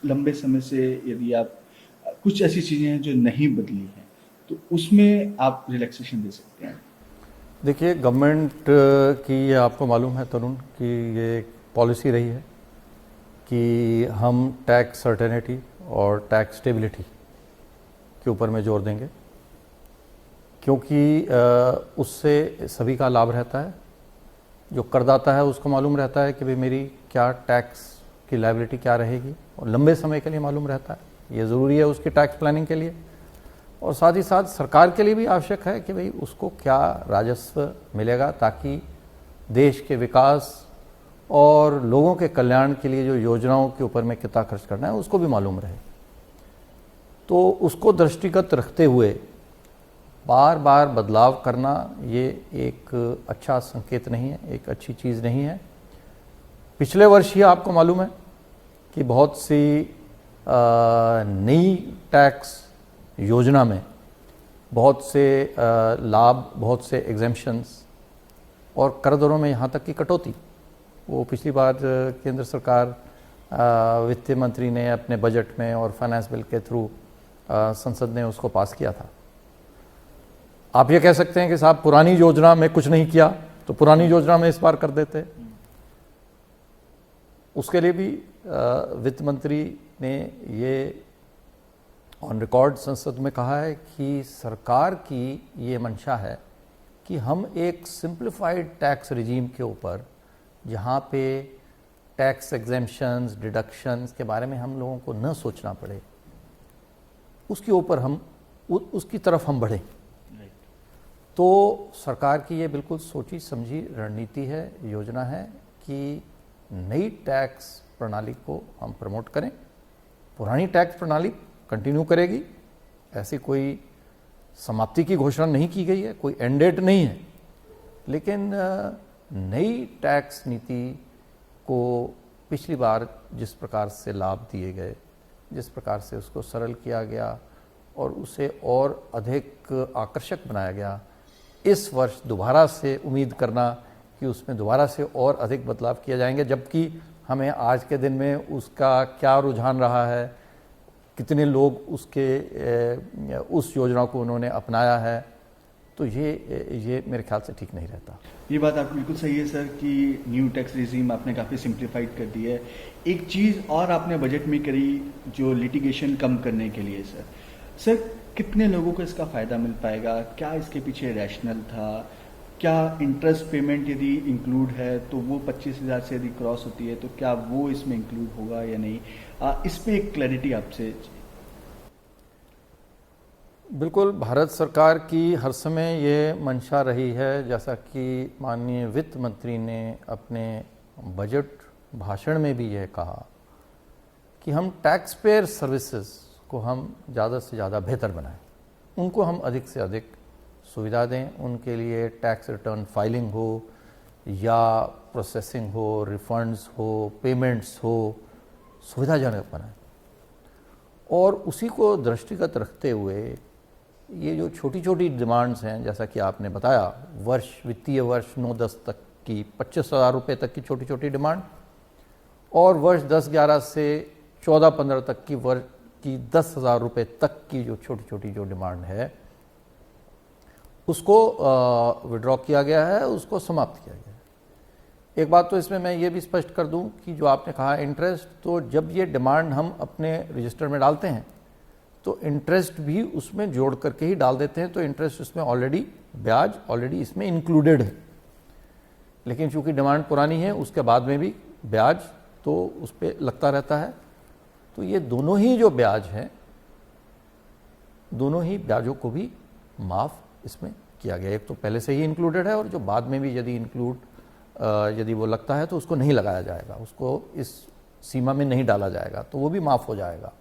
लंबे समय से यदि आप कुछ ऐसी चीज़ें हैं जो नहीं बदली हैं, तो उसमें आप रिलैक्सेशन दे सकते हैं। देखिए, गवर्नमेंट की ये आपको मालूम है तरुण कि ये एक पॉलिसी रही है कि हम टैक्स सर्टेनिटी और टैक्स स्टेबिलिटी के ऊपर में जोर देंगे, क्योंकि उससे सभी का लाभ रहता है। जो करदाता है उसको मालूम रहता है कि भाई मेरी क्या टैक्स की लायबिलिटी क्या रहेगी, और लंबे समय के लिए मालूम रहता है। ये ज़रूरी है उसकी टैक्स प्लानिंग के लिए, और साथ ही साथ सरकार के लिए भी आवश्यक है कि भाई उसको क्या राजस्व मिलेगा, ताकि देश के विकास और लोगों के कल्याण के लिए जो योजनाओं के ऊपर में कितना खर्च करना है उसको भी मालूम रहे। तो उसको दृष्टिगत रखते हुए बार बार बदलाव करना ये एक अच्छा संकेत नहीं है, एक अच्छी चीज़ नहीं है। पिछले वर्ष ही आपको मालूम है कि बहुत सी नई टैक्स योजना में बहुत से लाभ, बहुत से एग्जेम्पशंस और कर दरों में यहाँ तक की कटौती, वो पिछली बार केंद्र सरकार वित्त मंत्री ने अपने बजट में और फाइनेंस बिल के थ्रू संसद ने उसको पास किया था। आप ये कह सकते हैं कि साहब पुरानी योजना में कुछ नहीं किया, तो पुरानी योजना में इस बार कर देते। उसके लिए भी वित्त मंत्री ने ये ऑन रिकॉर्ड संसद में कहा है कि सरकार की ये मंशा है कि हम एक सिंप्लीफाइड टैक्स रिजीम के ऊपर, जहाँ पे टैक्स एग्जेम्पशंस, डिडक्शंस के बारे में हम लोगों को न सोचना पड़े, उसके ऊपर हम उसकी तरफ हम बढ़ें। तो सरकार की ये बिल्कुल सोची समझी रणनीति है, योजना है कि नई टैक्स प्रणाली को हम प्रमोट करें। पुरानी टैक्स प्रणाली कंटिन्यू करेगी, ऐसी कोई समाप्ति की घोषणा नहीं की गई है, कोई एंड डेट नहीं है, लेकिन नई टैक्स नीति को पिछली बार जिस प्रकार से लाभ दिए गए, जिस प्रकार से उसको सरल किया गया और उसे और अधिक आकर्षक बनाया गया, इस वर्ष दोबारा से उम्मीद करना कि उसमें दोबारा से और अधिक बदलाव किए जाएंगे, जबकि हमें आज के दिन में उसका क्या रुझान रहा है, कितने लोग उस योजना को उन्होंने अपनाया है, तो ये मेरे ख्याल से ठीक नहीं रहता। ये बात आपकी बिल्कुल सही है सर कि न्यू टैक्स रिजीम आपने काफ़ी सिंप्लीफाइड कर दी है। एक चीज़ और आपने बजट में करी जो लिटिगेशन कम करने के लिए सर कितने लोगों को इसका फ़ायदा मिल पाएगा? क्या इसके पीछे रैशनल था? क्या इंटरेस्ट पेमेंट यदि इंक्लूड है तो वो 25,000 से यदि क्रॉस होती है तो क्या वो इसमें इंक्लूड होगा या नहीं? इस पर एक क्लैरिटी आपसे। बिल्कुल, भारत सरकार की हर समय ये मंशा रही है, जैसा कि माननीय वित्त मंत्री ने अपने बजट भाषण में भी यह कहा कि हम टैक्स पेयर सर्विसेज को हम ज़्यादा से ज़्यादा बेहतर बनाएं, उनको हम अधिक से अधिक सुविधा दें, उनके लिए टैक्स रिटर्न फाइलिंग हो या प्रोसेसिंग हो, रिफंड्स हो, पेमेंट्स हो, सुविधाजनक बनाएं। और उसी को दृष्टिगत रखते हुए ये जो छोटी छोटी डिमांड्स हैं, जैसा कि आपने बताया, वित्तीय वर्ष 9-10 तक की 25,000 रुपये तक की छोटी छोटी डिमांड, और वर्ष 10-11 से 14-15 तक की वर्ष की 10,000 रुपये तक की जो छोटी छोटी जो डिमांड है, उसको विड्रॉ किया गया है, उसको समाप्त किया गया है। एक बात तो इसमें मैं ये भी स्पष्ट कर दूं कि जो आपने कहा इंटरेस्ट, तो जब ये डिमांड हम अपने रजिस्टर में डालते हैं तो इंटरेस्ट भी उसमें जोड़ करके ही डाल देते हैं, तो इंटरेस्ट उसमें ऑलरेडी, ब्याज ऑलरेडी इसमें इंक्लूडेड है। लेकिन चूंकि डिमांड पुरानी है, उसके बाद में भी ब्याज तो उस पर लगता रहता है। तो ये दोनों ही जो ब्याज हैं, दोनों ही ब्याजों को भी माफ़ इसमें किया गया। एक तो पहले से ही इंक्लूडेड है, और जो बाद में भी यदि वो लगता है तो उसको नहीं लगाया जाएगा, उसको इस सीमा में नहीं डाला जाएगा, तो वो भी माफ़ हो जाएगा।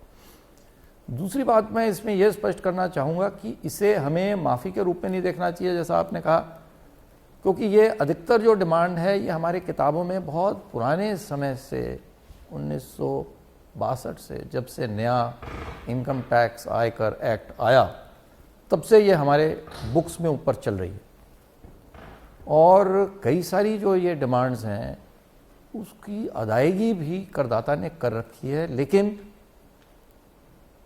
दूसरी बात मैं इसमें यह स्पष्ट करना चाहूँगा कि इसे हमें माफ़ी के रूप में नहीं देखना चाहिए, जैसा आपने कहा, क्योंकि ये अधिकतर जो डिमांड है ये हमारी किताबों में बहुत पुराने समय से 1962 से, जब से नया इनकम टैक्स आयकर एक्ट आया, तब से ये हमारे बुक्स में ऊपर चल रही है। और कई सारी जो ये डिमांड्स हैं उसकी अदायगी भी करदाता ने कर रखी है, लेकिन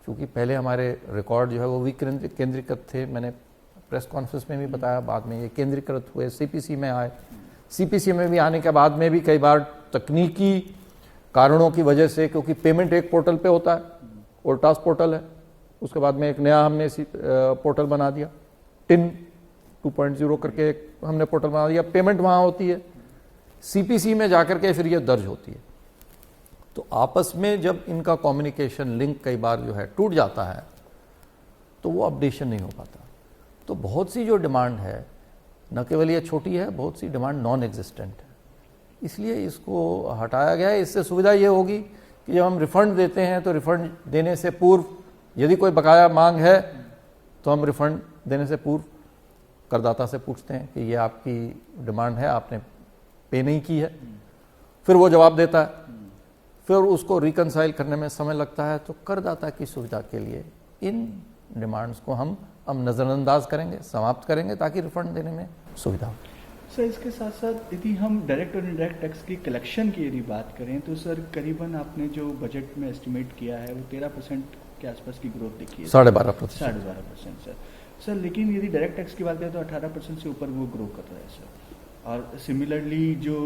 क्योंकि पहले हमारे रिकॉर्ड जो है वो विकेंद्रीकृत थे। मैंने प्रेस कॉन्फ्रेंस में भी बताया, बाद में ये केंद्रीकृत हुए, सीपीसी में आए। सीपीसी में भी आने के बाद में भी कई बार तकनीकी कारणों की वजह से, क्योंकि पेमेंट एक पोर्टल पे होता है, ओल्टास पोर्टल है, उसके बाद में एक नया हमने पोर्टल बना दिया, टिन 2.0 करके एक हमने पोर्टल बना दिया। पेमेंट वहाँ होती है, सीपीसी में जाकर के फिर ये दर्ज होती है। तो आपस में जब इनका कम्युनिकेशन लिंक कई बार जो है टूट जाता है तो वो अपडेशन नहीं हो पाता। तो बहुत सी जो डिमांड है, न केवल ये छोटी है, बहुत सी डिमांड नॉन एग्जिस्टेंट है, इसलिए इसको हटाया गया है। इससे सुविधा ये होगी कि जब हम रिफंड देते हैं तो रिफंड देने से पूर्व यदि कोई बकाया मांग है तो हम रिफंड देने से पूर्व करदाता से पूछते हैं कि ये आपकी डिमांड है, आपने पे नहीं की है। फिर वो जवाब देता है, फिर उसको रिकंसाइल करने में समय लगता है। तो करदाता की सुविधा के लिए इन डिमांड्स को हम अब नज़रअंदाज करेंगे, समाप्त करेंगे, ताकि रिफंड देने में सुविधा हो। सर इसके साथ साथ यदि हम डायरेक्ट और इनडायरेक्ट टैक्स की कलेक्शन की यदि बात करें तो सर करीबन आपने जो बजट में एस्टिमेट किया है वो 13% के आसपास की ग्रोथ देखी है। 12.5%। 12.5% सर लेकिन यदि डायरेक्ट टैक्स की बात करें तो 18% से ऊपर वो ग्रो कर रहा है सर। और सिमिलरली जो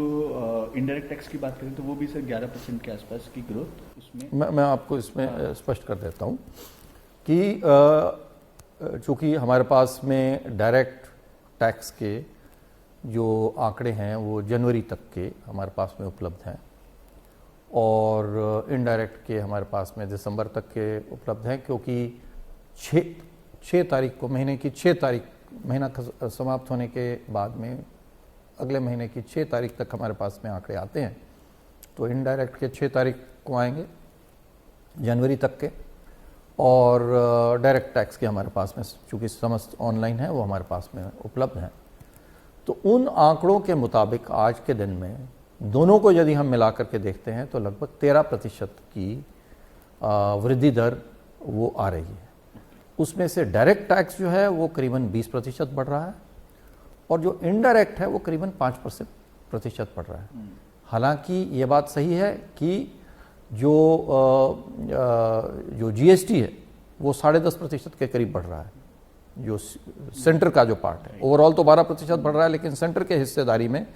इनडायरेक्ट टैक्स की बात करें तो वो भी सर 11% के आसपास की ग्रोथ उसमें। मैं आपको इसमें स्पष्ट कर देता हूँ कि चूँकि हमारे पास में डायरेक्ट टैक्स के जो आंकड़े हैं वो जनवरी तक के हमारे पास में उपलब्ध हैं, और इनडायरेक्ट के हमारे पास में दिसंबर तक के उपलब्ध हैं, क्योंकि 6 तारीख को, महीने की 6 तारीख, महीना समाप्त होने के बाद में अगले महीने की 6 तारीख तक हमारे पास में आंकड़े आते हैं। तो इनडायरेक्ट के 6 तारीख को आएंगे जनवरी तक के, और डायरेक्ट टैक्स के हमारे पास में चूँकि समस्त ऑनलाइन है वो हमारे पास में उपलब्ध हैं। तो उन आंकड़ों के मुताबिक आज के दिन में दोनों को यदि हम मिला करके देखते हैं तो लगभग 13% की वृद्धि दर वो आ रही है। उसमें से डायरेक्ट टैक्स जो है वो करीबन 20% बढ़ रहा है, और जो इनडायरेक्ट है वो करीबन 5% बढ़ रहा है। हालांकि ये बात सही है कि जो जीएसटी है वो 10.5% के करीब बढ़ रहा है, जो सेंटर का जो पार्ट है। ओवरऑल तो 12% बढ़ रहा है, लेकिन सेंटर के हिस्सेदारी में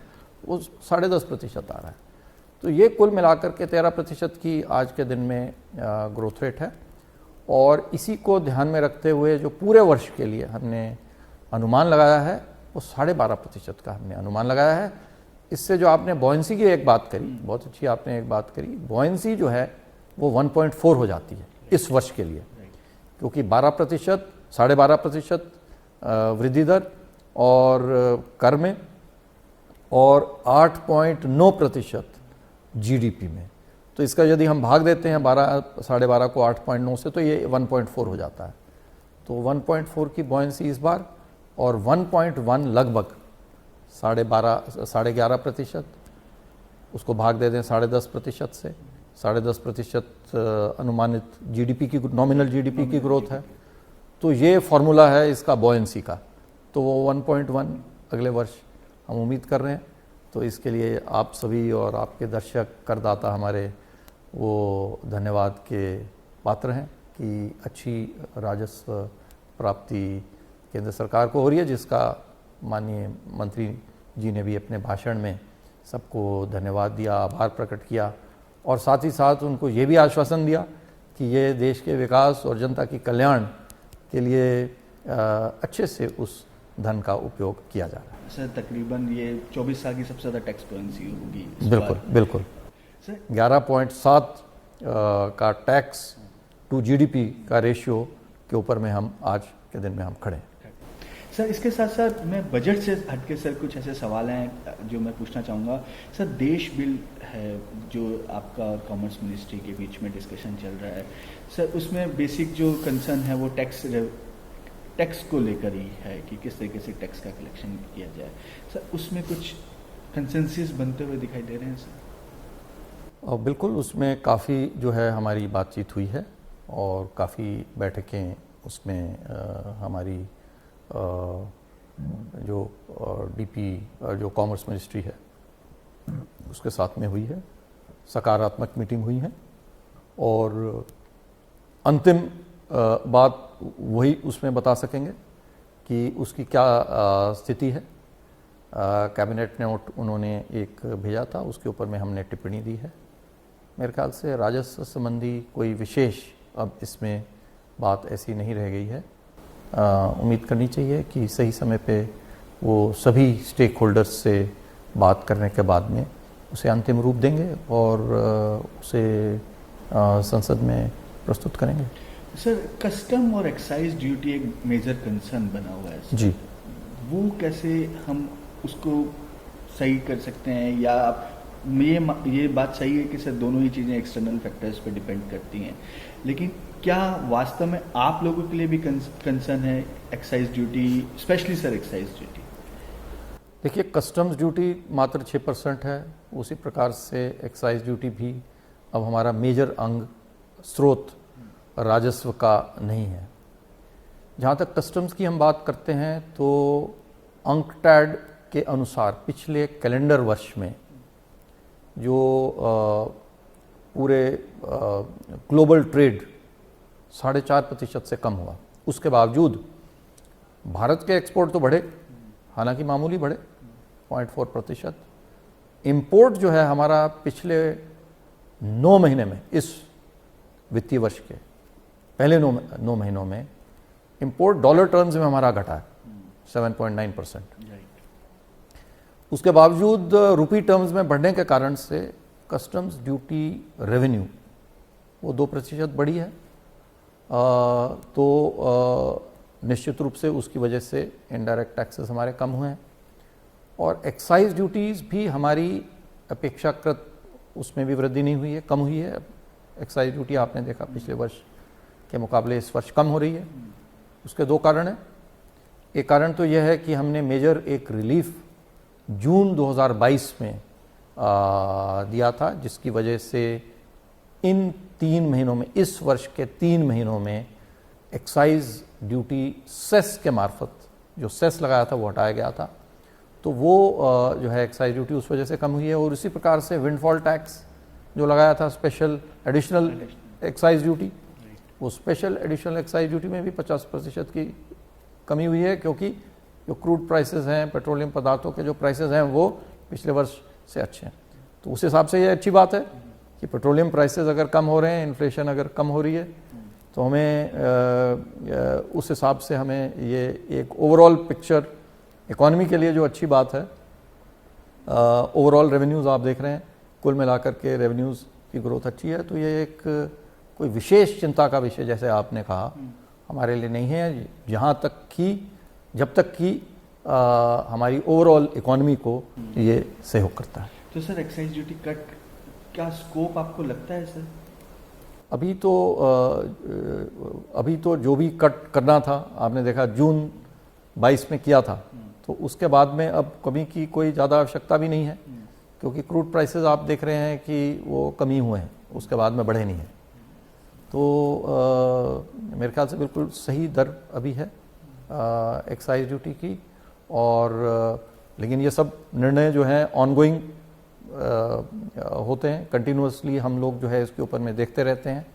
वो 10.5% आ रहा है। तो ये कुल मिलाकर के 13% की आज के दिन में ग्रोथ रेट है। और इसी को ध्यान में रखते हुए जो पूरे वर्ष के लिए हमने अनुमान लगाया है वो 12.5% का हमने अनुमान लगाया है। इससे जो आपने बॉयंसी की एक बात करी, बहुत अच्छी आपने एक बात करी, बॉयंसी जो है वो 1.4 हो जाती है इस वर्ष के लिए, क्योंकि 12%, 12.5% वृद्धि दर और कर में, और 8.9% जीडीपी में। तो इसका यदि हम भाग देते हैं 12.5 को 8.9 से, तो ये 1.4 हो जाता है। तो 1.4 की बॉयंसी इस बार, और 1.1 लगभग 11.5%, उसको भाग दे दें 10.5% से, 10.5% अनुमानित जीडीपी की, नॉमिनल जीडीपी की ग्रोथ है। तो ये फॉर्मूला है इसका बॉयंसी का। तो वो 1.1 अगले वर्ष हम उम्मीद कर रहे हैं। तो इसके लिए आप सभी और आपके दर्शक, करदाता हमारे वो धन्यवाद के पात्र हैं कि अच्छी राजस्व प्राप्ति केंद्र सरकार को हो रही है, जिसका माननीय मंत्री जी ने भी अपने भाषण में सबको धन्यवाद दिया, आभार प्रकट किया, और साथ ही साथ उनको ये भी आश्वासन दिया कि ये देश के विकास और जनता की कल्याण के लिए अच्छे से उस धन का उपयोग किया जा रहा है। सर तकरीबन ये 24 साल की सबसे ज़्यादा टैक्स बॉयंसी होगी। बिल्कुल बिल्कुल। सर 11.7 का टैक्स टू जीडीपी का रेशियो के ऊपर में हम आज के दिन में हम खड़े हैं। सर इसके साथ साथ मैं बजट से हटके सर कुछ ऐसे सवाल हैं जो मैं पूछना चाहूँगा। सर देश बिल है जो आपका और कॉमर्स मिनिस्ट्री के बीच में डिस्कशन चल रहा है, सर उसमें बेसिक जो कंसर्न है वो टैक्स को लेकर ही है कि किस तरीके से टैक्स का कलेक्शन किया जाए। सर उसमें कुछ कंसेंसस बनते हुए दिखाई दे रहे हैं सर? और बिल्कुल, उसमें काफ़ी जो है हमारी बातचीत हुई है और काफ़ी बैठकें उसमें हमारी जो डीपी जो कॉमर्स मिनिस्ट्री है उसके साथ में हुई है। सकारात्मक मीटिंग हुई है और अंतिम बात वही उसमें बता सकेंगे कि उसकी क्या स्थिति है। कैबिनेट नोट उन्होंने एक भेजा था, उसके ऊपर में हमने टिप्पणी दी है। मेरे ख्याल से राजस्व संबंधी कोई विशेष अब इसमें बात ऐसी नहीं रह गई है। उम्मीद करनी चाहिए कि सही समय पे वो सभी स्टेक होल्डर्स से बात करने के बाद में उसे अंतिम रूप देंगे और उसे संसद में प्रस्तुत करेंगे। सर, कस्टम और एक्साइज ड्यूटी एक मेजर कंसर्न बना हुआ है सर। जी, वो कैसे हम उसको सही कर सकते हैं, या आप ये बात सही है कि सर दोनों ही चीज़ें एक्सटर्नल फैक्टर्स पे डिपेंड करती हैं, लेकिन क्या वास्तव में आप लोगों के लिए भी कंसर्न है excise duty, specially sir excise duty? देखिए, कस्टम्स ड्यूटी मात्र 6% है, उसी प्रकार से एक्साइज ड्यूटी भी अब हमारा मेजर अंग स्रोत राजस्व का नहीं है। जहाँ तक कस्टम्स की हम बात करते हैं तो अंकटैड के अनुसार पिछले कैलेंडर वर्ष में जो पूरे ग्लोबल ट्रेड 4.5% से कम हुआ, उसके बावजूद भारत के एक्सपोर्ट तो बढ़े, हालांकि मामूली बढ़े 0.4%। इंपोर्ट जो है हमारा पिछले 9 महीने में, इस वित्तीय वर्ष के पहले 9 महीनों में इंपोर्ट डॉलर टर्म्स में हमारा घटा है 7.9%। उसके बावजूद रुपी टर्म्स में बढ़ने के कारण से कस्टम्स ड्यूटी रेवेन्यू वो 2% बढ़ी है। तो निश्चित रूप से उसकी वजह से इनडायरेक्ट टैक्सेस हमारे कम हुए हैं और एक्साइज ड्यूटीज़ भी हमारी अपेक्षाकृत उसमें भी वृद्धि नहीं हुई है, कम हुई है। एक्साइज ड्यूटी आपने देखा पिछले वर्ष के मुकाबले इस वर्ष कम हो रही है। उसके 2 कारण हैं। एक कारण तो यह है कि हमने मेजर एक रिलीफ जून 2022 में दिया था, जिसकी वजह से इन 3 महीनों में, इस वर्ष के 3 महीनों में एक्साइज ड्यूटी सेस के मार्फत जो सेस लगाया था वो हटाया गया था, तो वो जो है एक्साइज ड्यूटी उस वजह से कम हुई है। और इसी प्रकार से विंडफॉल टैक्स जो लगाया था, स्पेशल एडिशनल एक्साइज ड्यूटी, वो स्पेशल एडिशनल एक्साइज ड्यूटी में भी 50% की कमी हुई है, क्योंकि जो क्रूड प्राइसेस हैं, पेट्रोलियम पदार्थों के जो प्राइसेस हैं वो पिछले वर्ष से अच्छे हैं। तो उस हिसाब से ये अच्छी बात है कि पेट्रोलियम प्राइसेस अगर कम हो रहे हैं, इन्फ्लेशन अगर कम हो रही है, तो हमें उस हिसाब से हमें ये एक ओवरऑल पिक्चर इकॉनमी के लिए जो अच्छी बात है। ओवरऑल रेवेन्यूज़ आप देख रहे हैं, कुल मिलाकर के रेवेन्यूज़ की ग्रोथ अच्छी है। तो ये एक कोई विशेष चिंता का विषय, जैसे आपने कहा, हमारे लिए नहीं है, जहाँ तक कि जब तक कि हमारी ओवरऑल इकॉनमी को ये सहयोग करता है। तो सर एक्साइज ड्यूटी कट क्या स्कोप आपको लगता है सर? अभी तो जो भी कट करना था, आपने देखा जून 22 में किया था, तो उसके बाद में अब कमी की कोई ज़्यादा आवश्यकता भी नहीं है, क्योंकि क्रूड प्राइसेस आप देख रहे हैं कि वो कमी हुए हैं, उसके बाद में बढ़े नहीं हैं। तो मेरे ख्याल से बिल्कुल सही दर अभी है एक्साइज ड्यूटी की। और लेकिन ये सब निर्णय जो हैं ऑनगोइंग होते हैं, कंटिन्यूअसली हम लोग जो है इसके ऊपर में देखते रहते हैं।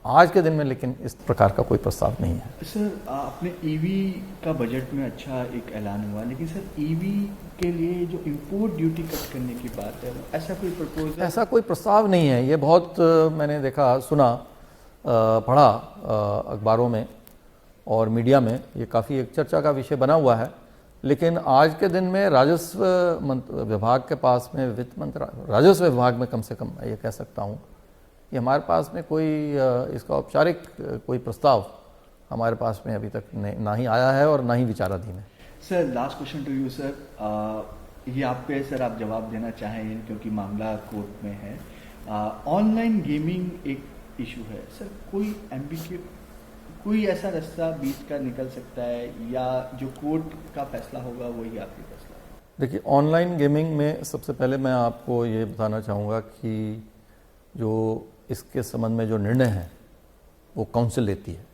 आज के दिन में लेकिन इस प्रकार का कोई प्रस्ताव नहीं है। सर, आपने ईवी का बजट में अच्छा एक ऐलान हुआ, लेकिन सर ईवी के लिए जो इंपोर्ट ड्यूटी कट करने की बात है, ऐसा कोई प्रपोजल? ऐसा कोई प्रस्ताव नहीं है। ये बहुत मैंने देखा, सुना, पढ़ा अखबारों में और मीडिया में, ये काफ़ी एक चर्चा का विषय बना हुआ है। लेकिन आज के दिन में राजस्व विभाग के पास में, वित्त मंत्रालय, राजस्व विभाग में कम से कम मैं ये कह सकता हूँ कि हमारे पास में कोई इसका औपचारिक कोई प्रस्ताव हमारे पास में अभी तक ना ही आया है और ना ही विचाराधीन है। Sir, last question to you sir, ये आप पे सर आप जवाब देना चाहें क्योंकि मामला कोर्ट में है। ऑनलाइन गेमिंग एक इशू है सर, कोई ऐसा रास्ता बीच का निकल सकता है, या जो कोर्ट का फैसला होगा वही आपकी फैसला? देखिए, ऑनलाइन गेमिंग में सबसे पहले मैं आपको ये बताना चाहूँगा कि जो इसके संबंध में जो निर्णय है वो काउंसिल लेती है,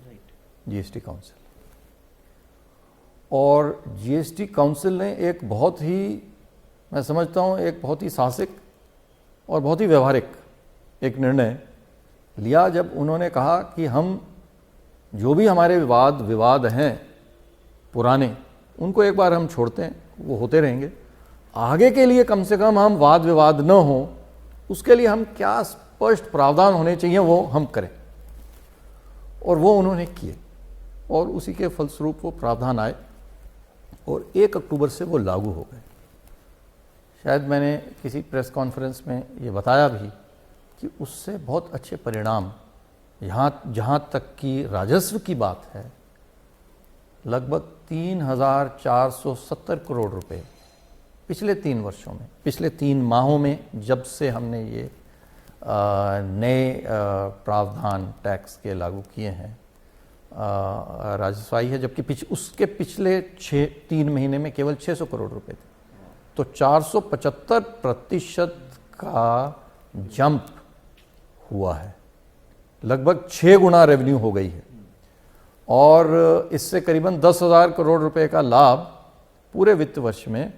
जीएसटी काउंसिल। और जीएसटी काउंसिल ने एक बहुत ही, मैं समझता हूँ, एक बहुत ही साहसिक और बहुत ही व्यवहारिक एक निर्णय लिया, जब उन्होंने कहा कि हम जो भी हमारे विवाद हैं पुराने, उनको एक बार हम छोड़ते हैं, वो होते रहेंगे। आगे के लिए कम से कम हम वाद विवाद न हो, उसके लिए हम क्या स्पष्ट प्रावधान होने चाहिए वो हम करें। और वो उन्होंने किए और उसी के फलस्वरूप वो प्रावधान आए और 1 अक्टूबर से वो लागू हो गए। शायद मैंने किसी प्रेस कॉन्फ्रेंस में ये बताया भी कि उससे बहुत अच्छे परिणाम, जहाँ तक कि राजस्व की बात है, लगभग 3,470 करोड़ रुपए पिछले 3 वर्षों में, पिछले 3 माहों में, जब से हमने ये नए प्रावधान टैक्स के लागू किए हैं, राजस्व आई है। जबकि उसके पिछले 3 महीने में केवल 600 करोड़ रुपए थे। तो 475% का जंप हुआ है, लगभग 6 गुना रेवेन्यू हो गई है। और इससे करीबन 10,000 करोड़ रुपए का लाभ पूरे वित्त वर्ष में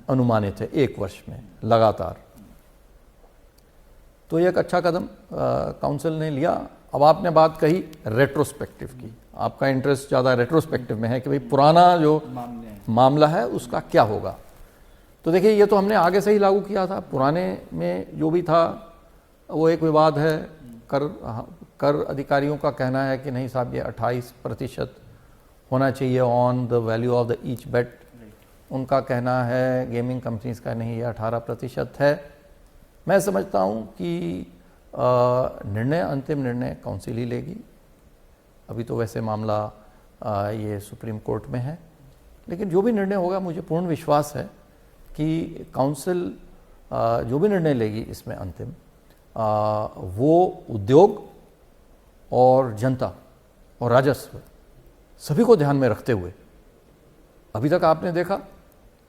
अनुमानित है, 1 वर्ष में लगातार। तो ये एक अच्छा कदम काउंसिल ने लिया। अब आपने बात कही रेट्रोस्पेक्टिव की, आपका इंटरेस्ट ज़्यादा रेट्रोस्पेक्टिव में है कि भाई पुराना जो मामला है उसका क्या होगा। तो देखिए, ये तो हमने आगे से ही लागू किया था। पुराने में जो भी था वो एक विवाद है। कर अधिकारियों का कहना है कि नहीं साहब, ये 28% होना चाहिए on the value of the each bet. उनका कहना है गेमिंग कंपनीज का नहीं, ये 18% है। मैं समझता हूँ कि अंतिम निर्णय काउंसिल ही लेगी। अभी तो वैसे मामला ये सुप्रीम कोर्ट में है, लेकिन जो भी निर्णय होगा, मुझे पूर्ण विश्वास है कि काउंसिल जो भी निर्णय लेगी इसमें अंतिम, वो उद्योग और जनता और राजस्व सभी को ध्यान में रखते हुए, अभी तक आपने देखा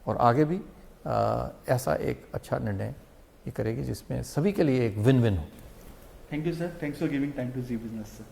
और आगे भी ऐसा एक अच्छा निर्णय ये करेगी जिसमें सभी के लिए एक विन विन हो। Thank you sir, thanks for giving time to Zee Business sir.